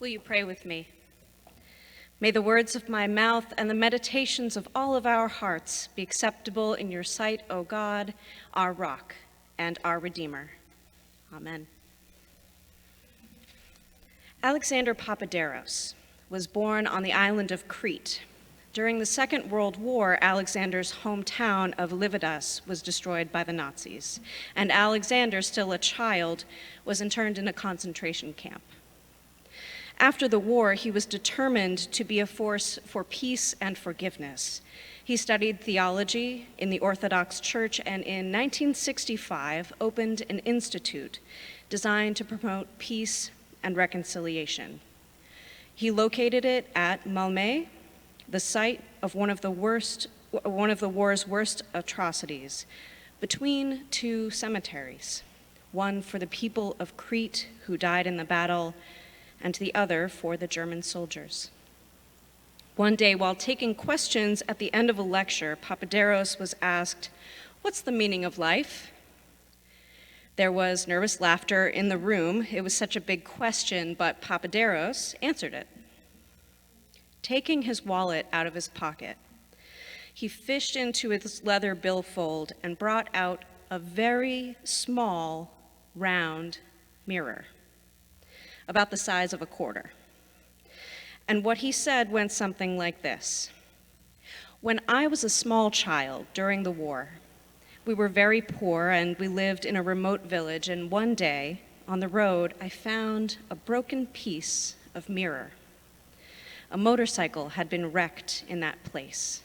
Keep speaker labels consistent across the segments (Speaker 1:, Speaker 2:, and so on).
Speaker 1: Will you pray with me? May the words of my mouth and the meditations of all of our hearts be acceptable in your sight, O God, our rock and our Redeemer. Amen. Alexander Papaderos was born on the island of Crete. During the Second World War, Alexander's hometown of Livadas was destroyed by the Nazis, and Alexander, still a child, was interned in a concentration camp. After the war, he was determined to be a force for peace and forgiveness. He studied theology in the Orthodox Church and in 1965 opened an institute designed to promote peace and reconciliation. He located it at Malmö, the site of one of the war's worst atrocities, between two cemeteries, one for the people of Crete who died in the battle, and the other for the German soldiers. One day, while taking questions at the end of a lecture, Papaderos was asked, "What's the meaning of life?" There was nervous laughter in the room. It was such a big question, but Papaderos answered it. Taking his wallet out of his pocket, he fished into his leather billfold and brought out a very small, round mirror, about the size of a quarter. And what he said went something like this: "When I was a small child during the war, we were very poor and we lived in a remote village, and one day on the road I found a broken piece of mirror. A motorcycle had been wrecked in that place.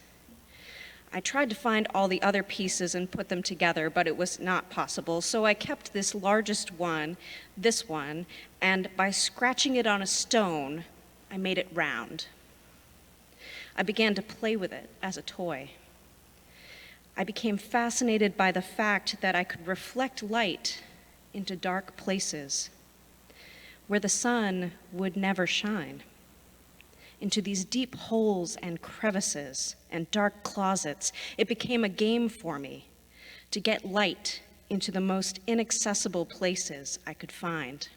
Speaker 1: I tried to find all the other pieces and put them together, but it was not possible, so I kept this largest one, this one, and by scratching it on a stone, I made it round. I began to play with it as a toy. I became fascinated by the fact that I could reflect light into dark places where the sun would never shine, into these deep holes and crevices and dark closets. It became a game for me to get light into the most inaccessible places I could find.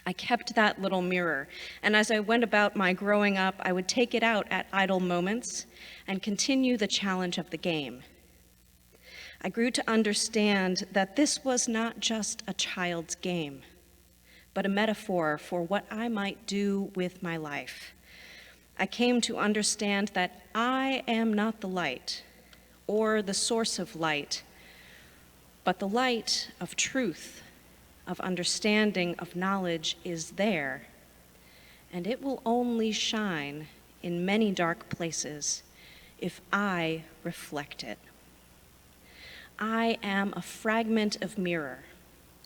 Speaker 1: I kept that little mirror, and as I went about my growing up, I would take it out at idle moments and continue the challenge of the game. I grew to understand that this was not just a child's game, but a metaphor for what I might do with my life. I came to understand that I am not the light or the source of light, but the light of truth, of understanding, of knowledge is there, and it will only shine in many dark places if I reflect it. I am a fragment of mirror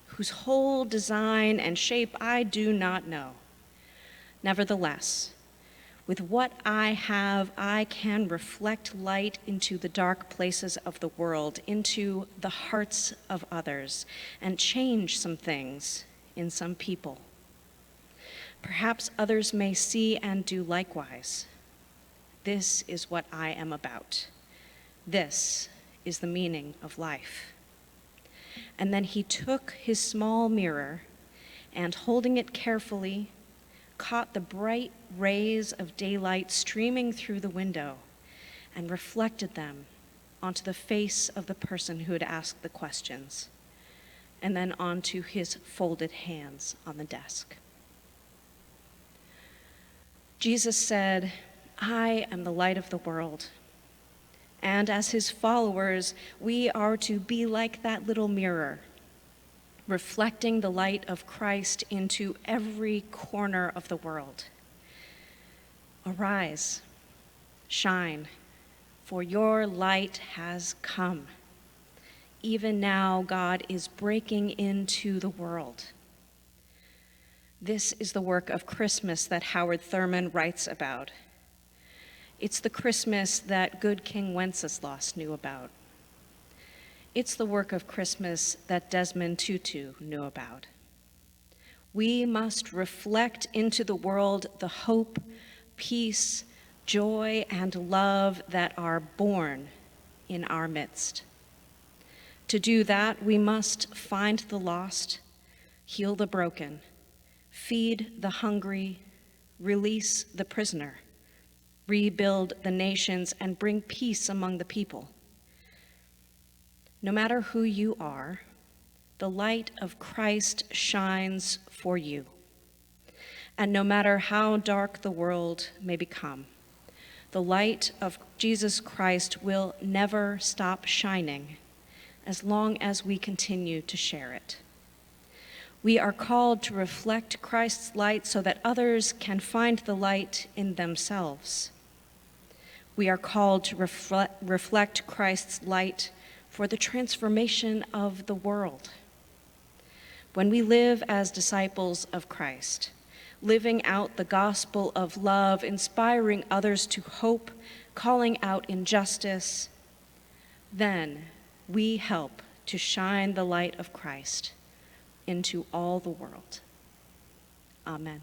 Speaker 1: whose whole design and shape I do not know. Nevertheless, with what I have, I can reflect light into the dark places of the world, into the hearts of others, and change some things in some people. Perhaps others may see and do likewise. This is what I am about. This is the meaning of life." And then he took his small mirror and, holding it carefully, caught the bright rays of daylight streaming through the window and reflected them onto the face of the person who had asked the questions, and then onto his folded hands on the desk. Jesus said, "I am the light of the world." And as his followers, we are to be like that little mirror, reflecting the light of Christ into every corner of the world. Arise, shine, for your light has come. Even now, God is breaking into the world. This is the work of Christmas that Howard Thurman writes about. It's the Christmas that good King Wenceslas knew about. It's the work of Christmas that Desmond Tutu knew about. We must reflect into the world the hope, peace, joy, and love that are born in our midst. To do that, we must find the lost, heal the broken, feed the hungry, release the prisoner, rebuild the nations, and bring peace among the people. No matter who you are, the light of Christ shines for you. And no matter how dark the world may become, the light of Jesus Christ will never stop shining as long as we continue to share it. We are called to reflect Christ's light so that others can find the light in themselves. We are called to reflect Christ's light for the transformation of the world. When we live as disciples of Christ, living out the gospel of love, inspiring others to hope, calling out injustice, then we help to shine the light of Christ into all the world. Amen.